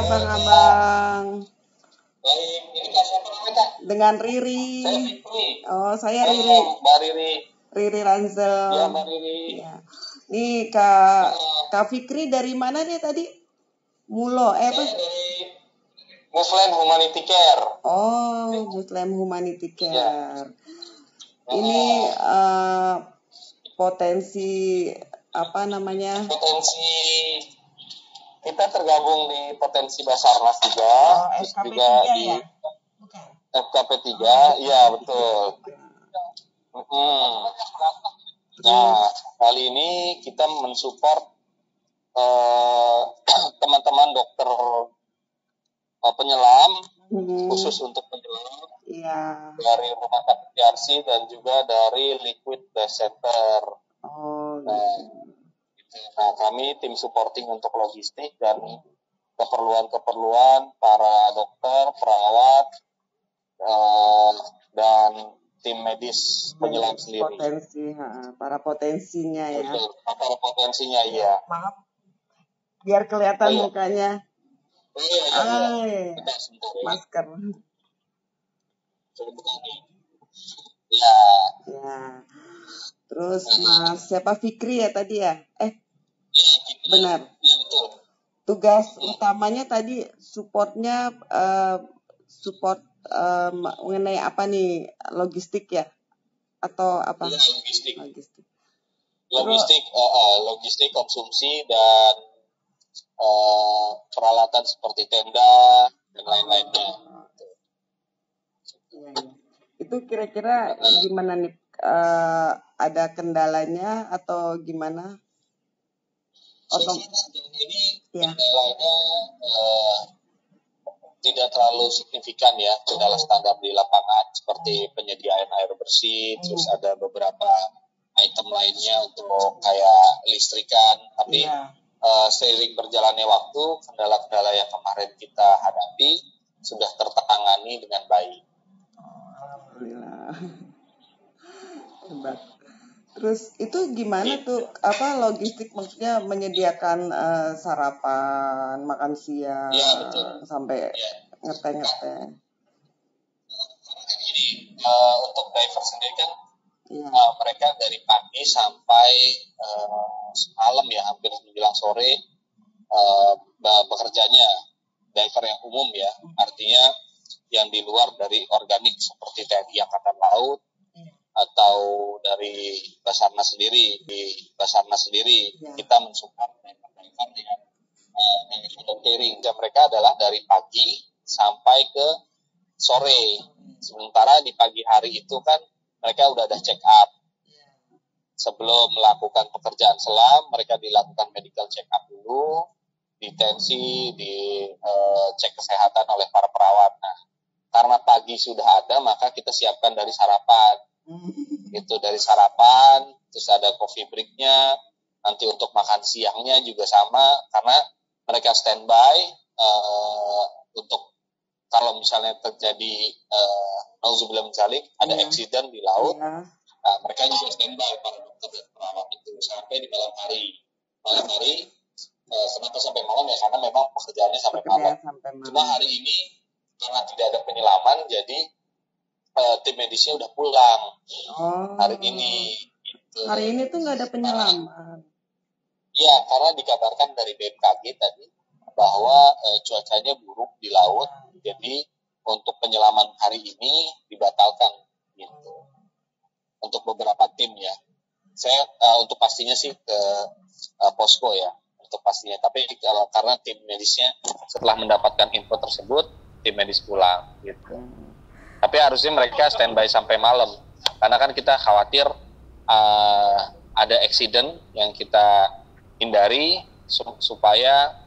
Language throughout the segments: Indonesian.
Bang Abang? Baik, ini Kak siapa namanya Kak? Dengan Riri. Saya Fikri. Oh, saya Riri. Mbak Riri. Riri Ranzel. Ya, Mbak Riri. Ya. Nih Kak Fikri dari mana dia tadi? Mulo, apa? Saya dari Muslim Humanity Care. Oh, Muslim Humanity Care. Ini potensi apa namanya? Potensi kita tergabung di potensi Basarnas juga, terus FKP juga 3 di ya? FKP 3, iya betul. Nah, kali ini kita mensupport teman-teman dokter penyelam, khusus untuk penyelam, dari Rumah Sakit PRC dan juga dari Liquid Death Center. Nah, kami tim supporting untuk logistik dan keperluan-keperluan para dokter, perawat, dan tim medis penyelam sendiri. Para potensinya ya. Betul, para potensinya iya. Maaf, biar kelihatan mukanya. Iya. Masker. Ya. Terus Mas siapa Fikri ya tadi ya? Benar. Iya betul. Tugas utamanya tadi supportnya support mengenai apa nih, logistik ya atau apa? Iya, logistik konsumsi dan peralatan seperti tenda dan lain-lainnya. Itu kira-kira gimana nih? Ada kendalanya atau gimana? Ini kendalanya tidak terlalu signifikan ya, kendala standar di lapangan seperti penyediaan air bersih, terus ada beberapa item lainnya untuk kayak listrikan, tapi seiring berjalannya waktu, kendala-kendala yang kemarin kita hadapi sudah tertangani dengan baik. Alhamdulillah. Hebat. Terus itu gimana tuh, apa logistik, maksudnya menyediakan sarapan, makan siang, sampai ngeteh-ngeteh. Jadi untuk diver sendiri kan mereka dari pagi sampai malam ya, hampir menjelang sore bekerjanya diver yang umum ya, artinya yang di luar dari organik seperti TNI Angkatan Laut atau dari Basarnas sendiri. Di Basarnas sendiri kita mensupport diver dengan volunteering. Mereka adalah dari pagi sampai ke sore. Sementara di pagi hari itu kan mereka udah ada check up. Sebelum melakukan pekerjaan selam, mereka dilakukan medical check up dulu, ditensi, cek kesehatan oleh para perawat. Nah, karena pagi sudah ada, maka kita siapkan dari sarapan. Itu dari sarapan, terus ada coffee break-nya, nanti untuk makan siangnya juga sama, karena mereka standby untuk kalau misalnya terjadi nauzubillah min dzalik, ada accident di laut, mereka juga standby para dokter dan perawat itu sampai di malam hari. Kenapa sampai malam ya, karena memang pekerjaannya sampai malam. Cuma hari ini karena tidak ada penyelaman, jadi tim medisnya udah pulang hari ini. Gitu. Hari ini tuh nggak ada penyelaman. Iya, karena dikabarkan dari BMKG tadi bahwa cuacanya buruk di laut, jadi untuk penyelaman hari ini dibatalkan gitu. Untuk beberapa tim ya. Saya untuk pastinya sih ke posko ya, untuk pastinya. Tapi karena tim medisnya setelah mendapatkan info tersebut, tim medis pulang gitu. Tapi harusnya mereka standby sampai malam, karena kan kita khawatir ada accident yang kita hindari supaya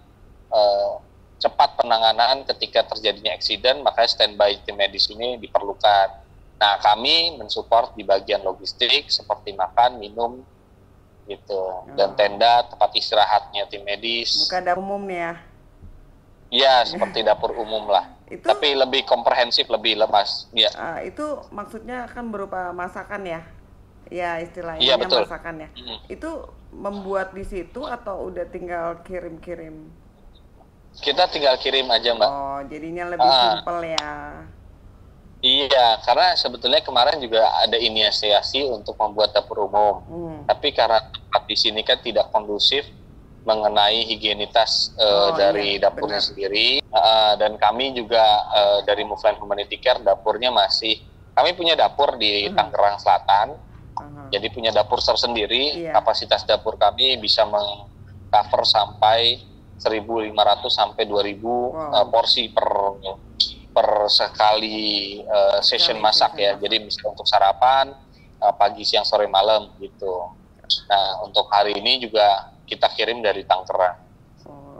cepat penanganan ketika terjadinya accident, makanya standby tim medis ini diperlukan. Nah, kami mensupport di bagian logistik seperti makan, minum, gitu, dan tenda tempat istirahatnya tim medis. Bukan dapur umum nih ya? Iya, seperti dapur umum lah. Itu, tapi lebih komprehensif, lebih lemas. Ya. Itu maksudnya kan berupa masakan ya? Ya istilahnya masakan ya. Itu membuat di situ atau udah tinggal kirim-kirim? Kita tinggal kirim aja, Mbak. Oh, jadinya lebih simpel ya. Iya, karena sebetulnya kemarin juga ada inisiasi untuk membuat dapur umum. Tapi karena tempat di sini kan tidak kondusif mengenai higienitas dari dapurnya sendiri. Dan kami juga dari Movement Humanity Care dapurnya kami punya dapur di Tangerang Selatan. Jadi punya dapur tersendiri. Kapasitas dapur kami bisa meng-cover sampai 1.500 sampai 2.000 porsi per sekali session masak ya. Jadi misalnya untuk sarapan pagi, siang, sore, malam gitu. Nah, untuk hari ini juga kita kirim dari Tangerang.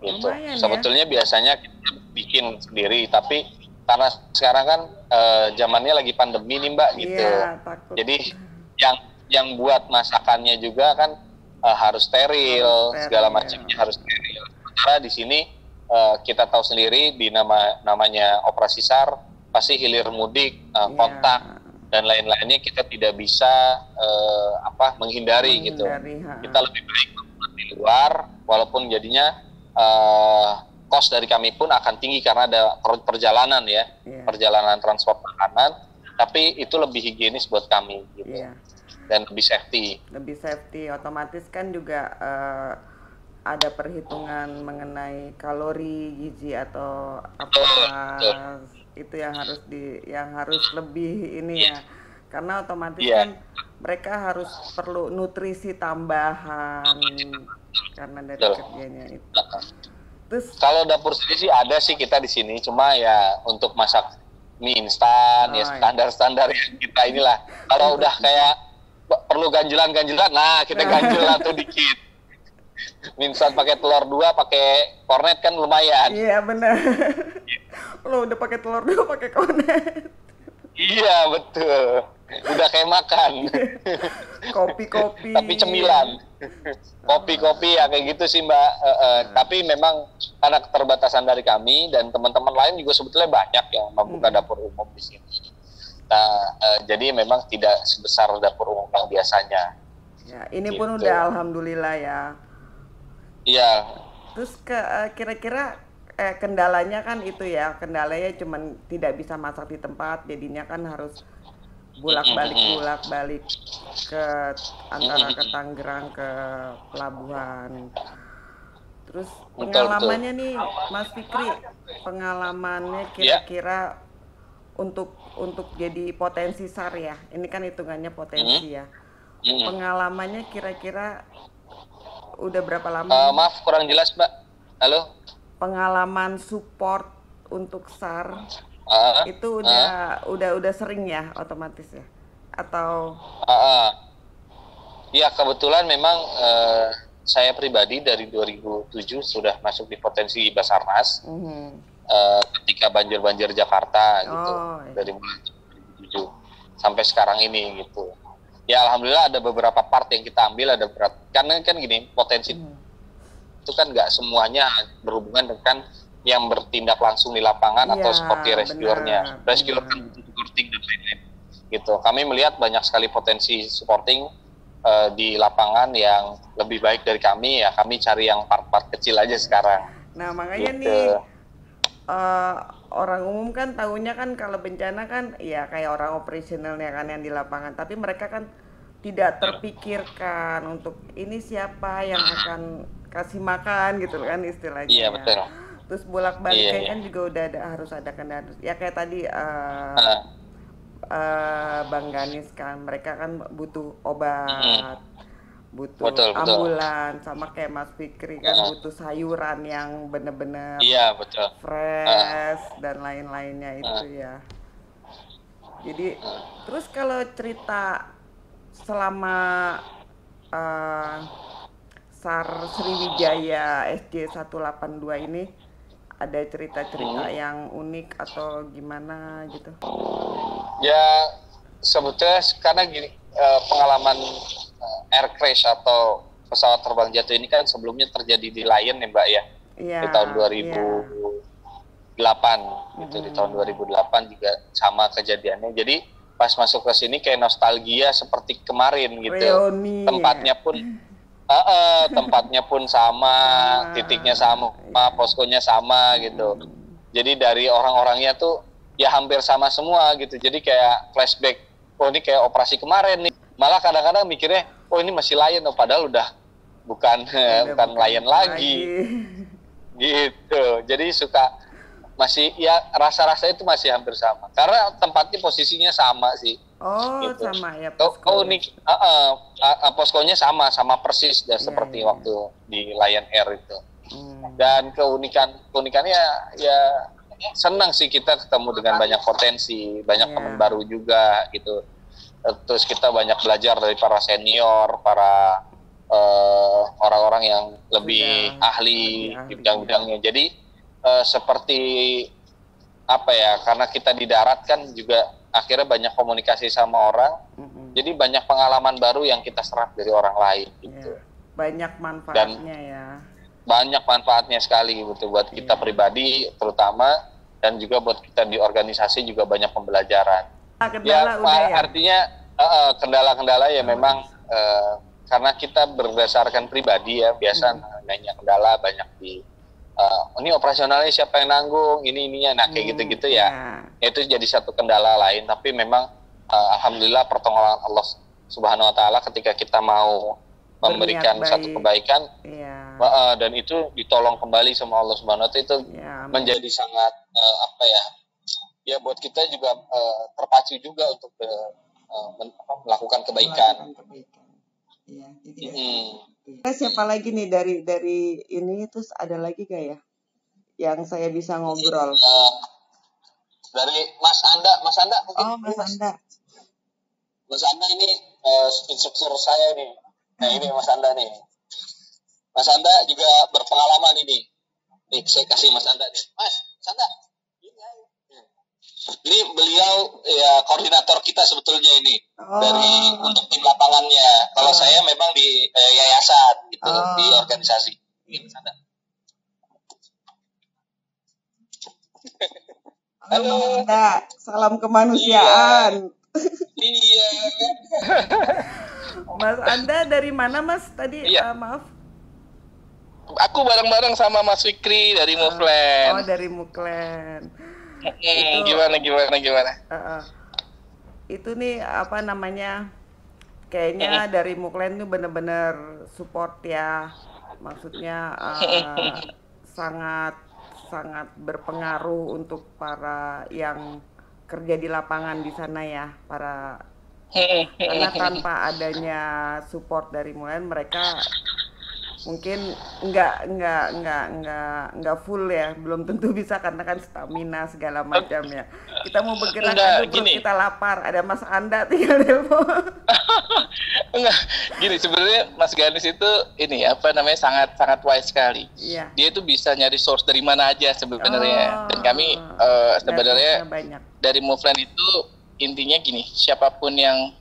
Gitu. Sebetulnya biasanya kita bikin sendiri, tapi karena sekarang kan zamannya lagi pandemi nih, Mbak, gitu. Jadi yang buat masakannya juga kan harus steril, segala macamnya harus steril. Sementara di sini kita tahu sendiri di namanya operasi SAR pasti hilir mudik, kontak dan lain-lainnya kita tidak bisa menghindari gitu. Kita lebih baik di luar, walaupun jadinya cost dari kami pun akan tinggi karena ada perjalanan ya, perjalanan transport makanan, tapi itu lebih higienis buat kami gitu. Dan lebih safety. Lebih safety, otomatis kan juga ada perhitungan mengenai kalori, gizi atau apa itu yang harus lebih ini ya, karena otomatis kan mereka harus perlu nutrisi tambahan karena dari kerjanya itu. Terus kalau dapur sendiri sih ada sih kita di sini, cuma ya untuk masak mie instan ya standar-standar yang kita inilah. Kalau udah kayak perlu ganjilan-ganjilan, nah kita ganjil atau dikit. Minsan pakai telur 2, pakai kornet kan lumayan. Iya benar. Lo udah pakai telur 2, pakai kornet. Iya betul. Udah kayak makan. Kopi-kopi. Tapi cemilan. Kopi-kopi ya kayak gitu sih, Mbak. Tapi memang karena keterbatasan dari kami dan teman-teman lain juga sebetulnya banyak yang membuka dapur umum di sini. Nah, jadi memang tidak sebesar dapur umum yang biasanya. Ya, ini gitu. Pun udah alhamdulillah ya. Iya. Terus kira-kira kendalanya kan itu ya, kendalanya cuman tidak bisa masak di tempat, jadinya kan harus bolak-balik ke antara ke Tangerang ke pelabuhan. Terus pengalamannya nih Mas Fikri, pengalamannya kira-kira untuk jadi potensi SAR ya, ini kan hitungannya potensi ya. Pengalamannya kira-kira udah berapa lama? Maaf kurang jelas, Mbak. Halo. Pengalaman support untuk SAR itu udah sering ya otomatis ya? Atau? Ya kebetulan memang saya pribadi dari 2007 sudah masuk di potensi Basarnas. Ketika banjir Jakarta gitu, dari mulai 2007 sampai sekarang ini gitu. Ya alhamdulillah ada beberapa part yang kita ambil, ada berat. Karena kan gini, potensi itu kan nggak semuanya berhubungan dengan yang bertindak langsung di lapangan atau seperti rescuernya. Rescuer kan supporting dan lain-lain. Gitu. Kami melihat banyak sekali potensi supporting di lapangan yang lebih baik dari kami, ya kami cari yang part-part kecil aja sekarang. Nah makanya gitu. Nih orang umum kan tahunya kan kalau bencana kan ya kayak orang operasionalnya kan yang di lapangan, tapi mereka kan tidak terpikirkan untuk ini siapa yang akan kasih makan gitu kan istilahnya. Iya betul. Terus bolak-balik kan juga udah harus ada kendala ya kayak tadi Bang Ganis kan, mereka kan butuh obat, butuh ambulan, sama kayak Mas Fikri kan butuh sayuran yang bener-bener fresh dan lain-lainnya itu ya. Jadi terus kalau cerita selama SAR Sriwijaya SJ 182 ini ada cerita-cerita yang unik atau gimana gitu? Ya sebetulnya karena gini, pengalaman air crash atau pesawat terbang jatuh ini kan sebelumnya terjadi di Lion ya Mbak ya, di tahun 2008 gitu, di tahun 2008 juga sama kejadiannya. Jadi pas masuk ke sini kayak nostalgia seperti kemarin gitu. Reuni, tempatnya pun tempatnya pun sama, titiknya sama, poskonya sama gitu. Jadi dari orang-orangnya tuh ya hampir sama semua gitu. Jadi kayak flashback, oh ini kayak operasi kemarin nih. Malah kadang-kadang mikirnya, oh ini masih Lion, oh, padahal udah bukan Lion lagi. Gitu. Jadi suka masih ya rasa-rasa itu masih hampir sama. Karena tempatnya posisinya sama sih. Oh, gitu. sama ya posko. Poskonya sama persis ya, seperti waktu di Lion Air itu. Dan keunikannya ya senang sih kita ketemu dengan banyak potensi, banyak teman baru juga gitu. Terus kita banyak belajar dari para senior, para orang-orang yang lebih ahli di bidang-bidangnya. Jadi seperti apa ya, karena kita di darat kan juga akhirnya banyak komunikasi sama orang, jadi banyak pengalaman baru yang kita serap dari orang lain gitu. Banyak manfaatnya ya. Banyak manfaatnya sekali gitu buat kita pribadi terutama, dan juga buat kita di organisasi juga banyak pembelajaran. Artinya kendala-kendala ya memang karena kita berdasarkan pribadi ya, biasa nanya kendala banyak di ini operasionalnya siapa yang nanggung, ininya, nah kayak gitu-gitu ya. Itu jadi satu kendala lain, tapi memang alhamdulillah pertolongan Allah Subhanahu wa taala ketika kita mau memberikan satu kebaikan dan itu ditolong kembali sama Allah Subhanahu wa taala, itu menjadi sangat ya buat kita juga terpacu juga untuk melakukan kebaikan. Iya, siapa lagi nih dari ini, terus ada lagi gak ya yang saya bisa ngobrol? Dari Mas Anda mungkin. Oh, Mas Anda. Mas Anda ini instruktur saya nih. Nah ini Mas Anda nih. Mas Anda juga berpengalaman ini. Nih saya kasih Mas Anda nih. Mas Anda. Ini beliau ya koordinator kita sebetulnya ini dari untuk tim lapangannya. Kalau saya memang di yayasan gitu, di organisasi. Ini Mas Anda. Halo Mas Anda, salam kemanusiaan. Iya. Mas Anda dari mana Mas tadi? Maaf. Aku bareng-bareng sama Mas Fikri dari Muflen. Oh, dari Muklen. Gimana? Itu nih apa namanya? Kayaknya dari Muklen tuh bener-bener support ya. Maksudnya sangat berpengaruh untuk para yang kerja di lapangan di sana ya, karena tanpa adanya support dari Muklen mereka mungkin nggak full ya, belum tentu bisa karena kan stamina segala macam ya. Kita mau bergerak perut kita lapar, ada Mas Anda tinggal telepon. Enggak, gini sebenarnya Mas Ganis itu ini sangat wise sekali. Iya. Dia itu bisa nyari source dari mana aja sebenarnya. Dan kami sebenarnya dari Muflen itu intinya gini, siapapun yang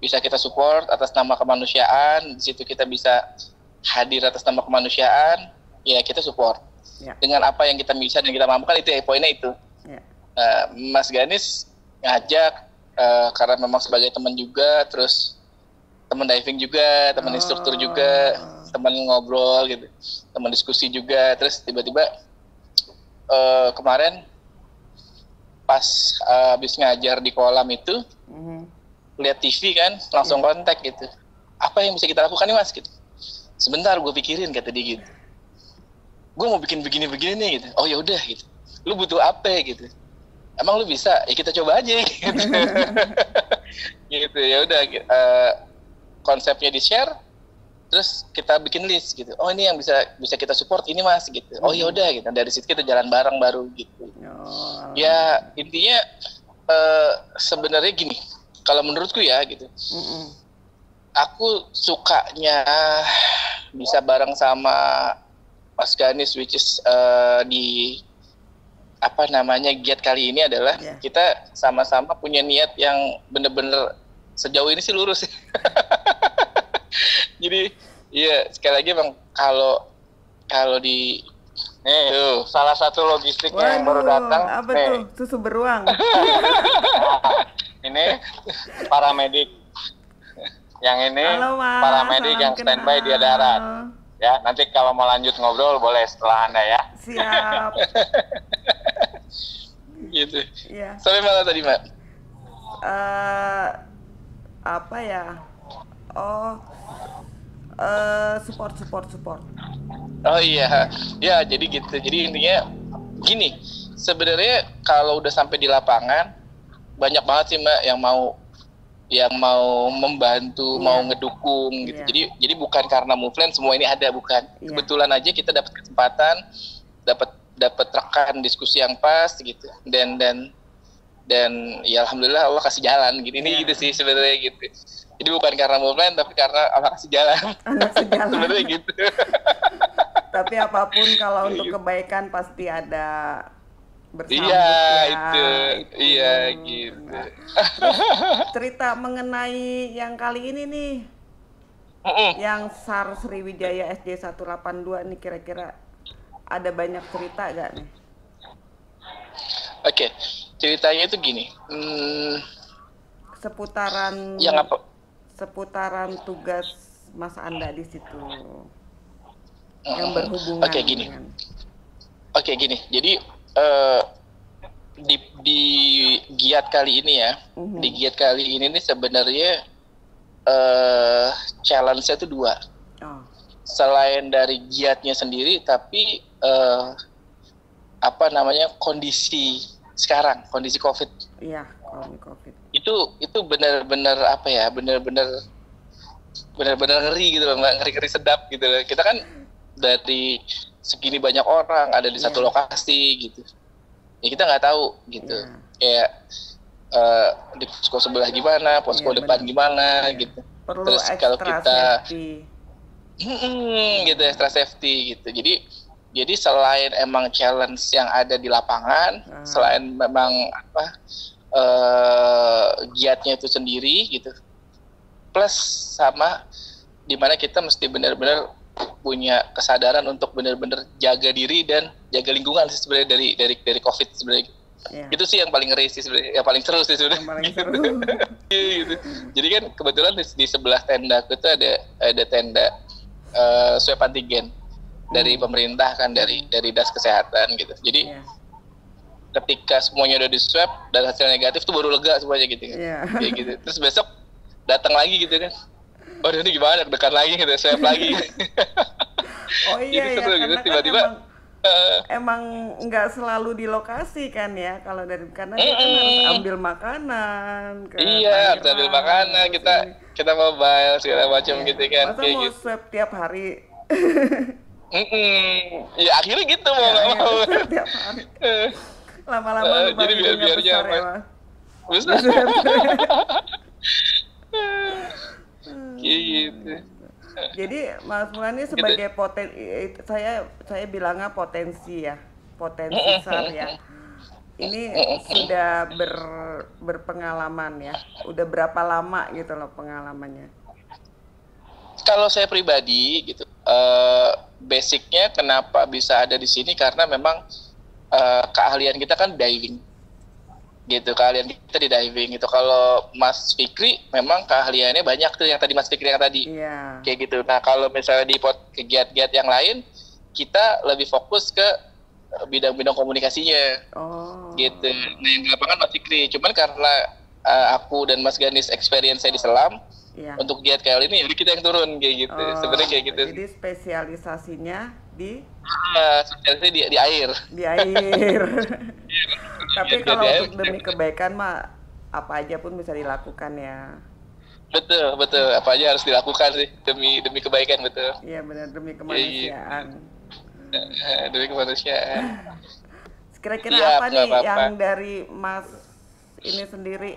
bisa kita support atas nama kemanusiaan, di situ kita bisa hadir atas nama kemanusiaan, ya kita support dengan apa yang kita bisa dan kita mampukan, itu ya poinnya itu. Mas Ganis ngajak karena memang sebagai teman juga, terus teman diving juga, teman instruktur juga, teman ngobrol gitu, teman diskusi juga, terus tiba-tiba kemarin pas habis ngajar di kolam itu lihat TV kan, langsung kontak gitu, apa yang bisa kita lakukan nih Mas gitu. Sebentar gue pikirin, kata dia gitu. Gue mau bikin begini-begini nih gitu. Oh ya udah gitu. Lu butuh apa gitu? Emang lu bisa? Ya kita coba aja gitu. Gitu ya udah. Konsepnya di share, terus kita bikin list gitu. Oh ini yang bisa kita support ini Mas gitu. Oh ya udah gitu. Dari situ kita jalan bareng baru gitu. Ya intinya sebenarnya gini. Kalau menurutku ya gitu. Aku sukanya bisa bareng sama Mas Ganis, which is di giat kali ini adalah kita sama-sama punya niat yang bener-bener sejauh ini sih lurus. Jadi iya sekali lagi bang, kalau di tuh salah satu logistiknya yang baru datang. Apa tuh? Susu beruang. Ini paramedik. Yang ini Halo, Mas. paramedik Salam yang standby kenal. di darat. Ya, nanti kalau mau lanjut ngobrol boleh setelah Anda ya. Siap. Gitu. Iya. Sampai mana tadi, Mbak? Apa ya? Oh, support. Oh iya, ya jadi gitu. Jadi intinya gini, sebenarnya kalau udah sampai di lapangan banyak banget sih Mbak yang mau membantu, Iya. mau ngedukung gitu. Iya. Jadi bukan karena Movement semua ini ada, bukan. Iya. Kebetulan aja kita dapat kesempatan, dapat rekan diskusi yang pas gitu. Dan ya alhamdulillah Allah kasih jalan gitu. Ini Iya. gitu sih sebenarnya gitu. Jadi bukan karena Movement tapi karena Allah kasih jalan. Anak sejalan. Sebenarnya gitu. Tapi apapun kalau untuk kebaikan pasti ada bersambut Iya, ya. iya gitu. Nah, terus cerita mengenai yang kali ini nih, yang SAR Sriwijaya SD 182 nih, kira-kira ada banyak cerita gak nih? Oke, ceritanya itu gini. Seputaran Yang apa? Seputaran tugas Mas Anda di situ yang berhubungan Oke, gini. dengan Oke, gini. Jadi di giat kali ini ya, di giat kali ini nih sebenarnya challenge-nya itu dua. Oh, Selain dari giatnya sendiri, tapi kondisi sekarang, kondisi COVID iya, COVID. itu benar-benar apa ya, benar-benar ngeri gitu loh, ngeri sedap gitu loh. Kita kan dari segini banyak orang ada di satu lokasi gitu ya, kita nggak tahu gitu. Kayak di posko sebelah gimana, posko depan gimana gitu. Perlu Terus kalau kita safety. Gitu, extra safety gitu. Jadi selain emang challenge yang ada di lapangan, selain memang giatnya itu sendiri gitu, plus sama dimana kita mesti benar-benar punya kesadaran untuk benar-benar jaga diri dan jaga lingkungan sih sebenarnya dari COVID sebenarnya. Itu sih yang paling ngeri sih sebenarnya, yang paling seru sih sebenarnya. Gitu. Jadi kan kebetulan di sebelah tenda itu ada tenda swab antigen dari pemerintah kan, dari Das Kesehatan gitu. Jadi ketika semuanya udah di swab dan hasil negatif tuh baru lega semuanya gitu kan. Kayak gitu. Terus besok datang lagi gitu kan. Oh ini gimana, dekat lagi gitu, swab lagi. Oh iya ya, seru, gitu. karena Tiba-tiba emang nggak selalu di lokasi kan ya, kalau karena dia kan harus ambil makanan. Iya, harus ambil makanan, kita mobile segala macam gitu kan. Masa mau gitu. Swab tiap hari? Ya akhirnya gitu mau nggak mau. Tiap hari. Lama-lama jadi biar besar ya, Mas. Besar. Gitu. Jadi Mas Mulani sebagai saya bilangnya potensi SAR ya. Ini sudah berpengalaman ya. Udah berapa lama gitu loh pengalamannya? Kalau saya pribadi gitu, basicnya kenapa bisa ada di sini karena memang keahlian kita kan diving. Gitu, keahlian kita di diving gitu. Kalau Mas Fikri memang keahliannya banyak tuh, yang tadi Mas Fikri yang tadi kayak gitu. Nah kalau misalnya di kegiat-giat yang lain kita lebih fokus ke bidang-bidang komunikasinya gitu. Nah yang di lapangan Mas Fikri, cuman karena aku dan Mas Ganis experience saya di selam, untuk giat kali ini jadi kita yang turun kayak gitu. Sebenarnya kayak gitu. Jadi spesialisasinya di di air. Di air. Tapi kalau untuk demi kebaikan mah apa aja pun bisa dilakukan ya. Betul. Apa aja harus dilakukan sih demi kebaikan, betul. Iya benar, demi kemanusiaan. Demi kemanusiaan. Kira-kira apa nih yang dari Mas ini sendiri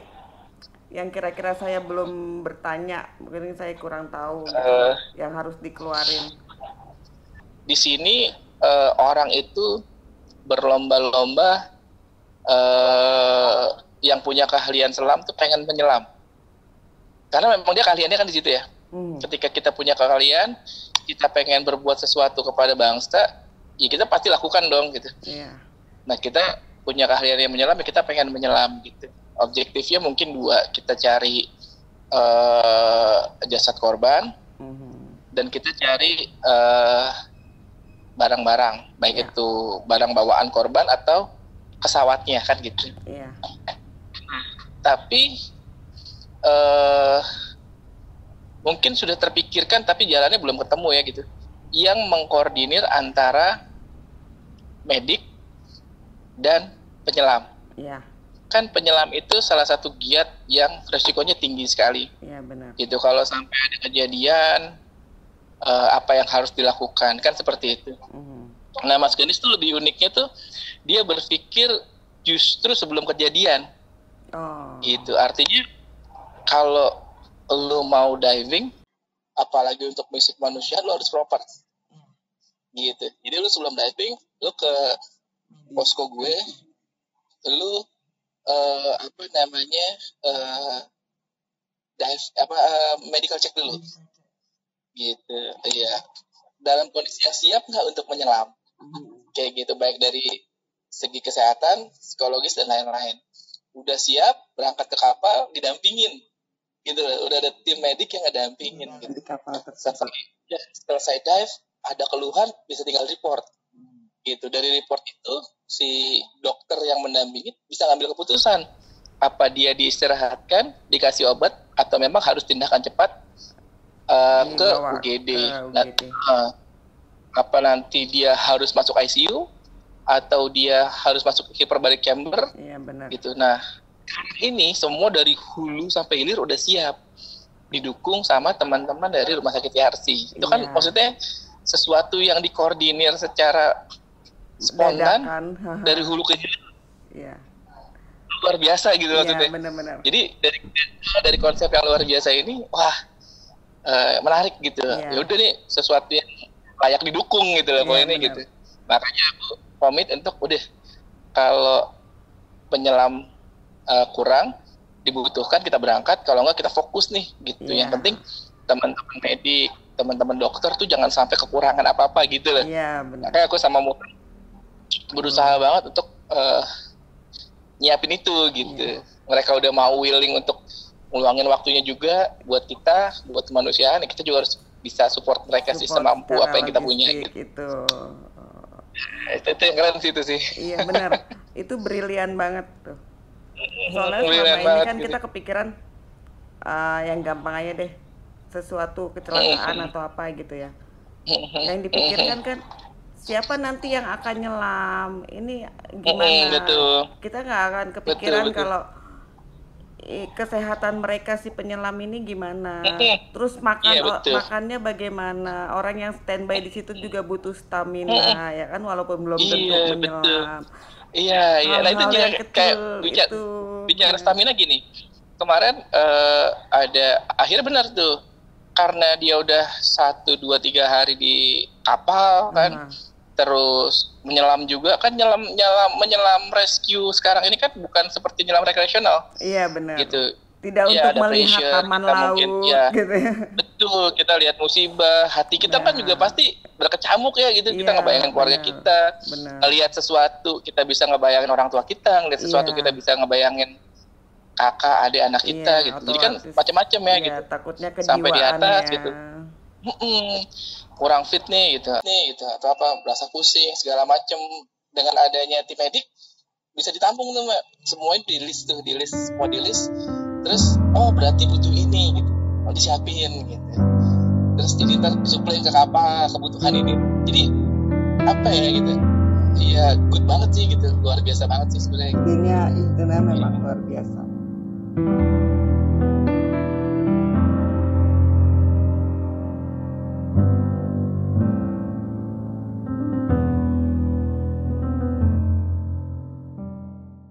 yang kira-kira saya belum bertanya, mungkin saya kurang tahu gitu, yang harus dikeluarin? Di sini orang itu berlomba-lomba, yang punya keahlian selam tuh pengen menyelam, karena memang dia keahliannya kan di situ ya. Ketika kita punya keahlian, kita pengen berbuat sesuatu kepada bangsa, ya kita pasti lakukan dong gitu. Nah kita punya keahlian yang menyelam, ya kita pengen menyelam gitu. Objektifnya mungkin dua, kita cari jasad korban, dan kita cari barang-barang, baik itu barang bawaan korban atau pesawatnya kan gitu. Tapi mungkin sudah terpikirkan tapi jalannya belum ketemu ya gitu. Yang mengkoordinir antara medik dan penyelam. Kan penyelam itu salah satu giat yang resikonya tinggi sekali. Benar. Gitu, kalau sampai ada kejadian apa yang harus dilakukan kan seperti itu. Nah, Mas Ganis tuh lebih uniknya tuh dia berpikir justru sebelum kejadian. Gitu. Artinya kalau lu mau diving, apalagi untuk basic manusia, lu harus proper. Gitu. Jadi lu sebelum diving, lu ke posko gue, lu medical check dulu. Gitu. Iya. Dalam kondisi yang siap nggak untuk menyelam? Kayak gitu, baik dari segi kesehatan, psikologis dan lain-lain. Udah siap, berangkat ke kapal, didampingin. Gitu, udah ada tim medik yang ngedampingin. Gitu. Di kapal Selesai dive, ada keluhan, bisa tinggal report. Gitu, dari report itu si dokter yang mendampingi bisa ngambil keputusan apa dia diistirahatkan, dikasih obat, atau memang harus tindakan cepat ke UGD. Apa nanti dia harus masuk ICU atau dia harus masuk ke hyperbaric chamber. Benar. Gitu. Nah, ini semua dari hulu sampai hilir udah siap, didukung sama teman-teman dari Rumah Sakit YRC. Itu kan maksudnya sesuatu yang dikoordinir secara spontan dari hulu ke hilir. Luar biasa gitu maksudnya. Benar-benar. Jadi dari konsep yang luar biasa ini, wah, menarik gitu. Ya udah nih, sesuatu yang layak didukung gitu loh, ini gitu. Makanya aku komit untuk udah, kalau penyelam kurang dibutuhkan, kita berangkat, kalau enggak kita fokus nih gitu. Yang penting teman-teman medik, teman-teman dokter tuh jangan sampai kekurangan apa-apa gitu loh. Makanya aku sama Muta berusaha banget untuk nyiapin itu gitu. Mereka udah mau willing untuk ngeluangin waktunya juga buat kita, buat kemanusiaan. Kita juga harus bisa support mereka sih semampu apa yang kita punya gitu. Itu yang keren sih itu sih. Iya benar. Itu brilian banget tuh. Soalnya selama ini kan gitu. Kita kepikiran yang gampang aja deh, sesuatu kecelakaan atau apa gitu ya. Yang dipikirkan kan siapa nanti yang akan nyelam, ini gimana? Kita nggak akan kepikiran kalau kesehatan mereka si penyelam ini gimana, terus makannya bagaimana, orang yang standby di situ juga butuh stamina ya kan, walaupun belum tentu menyelam. Nah itu juga kayak bicara stamina gini, kemarin ada akhirnya benar tuh, karena dia udah 1, 2, 3 hari di kapal kan, terus menyelam juga kan, menyelam rescue sekarang ini kan bukan seperti nyelam rekreasional. Iya benar. Gitu. Tidak untuk melihat pressure, taman laut gitu ya. Betul, kita lihat musibah, hati kita kan juga pasti berkecamuk ya gitu. Kita ngebayangin keluarga kita, lihat sesuatu kita bisa ngebayangin orang tua kita, ngeliat sesuatu kita bisa ngebayangin kakak, adik, anak kita gitu. Jadi kan macam-macam ya gitu. Takutnya sampai di atas gitu. Kurang fit nih gitu, atau apa, berasa pusing segala macem. Dengan adanya tim medik bisa ditampung tuh Mbak, semuanya di list, semua di list. Terus berarti butuh ini gitu, disiapin gitu. Terus jadi tersuplai ke kapal kebutuhan ini. Jadi apa ya gitu, iya good banget sih gitu, luar biasa banget sih sebenarnya. Ini itu memang luar biasa.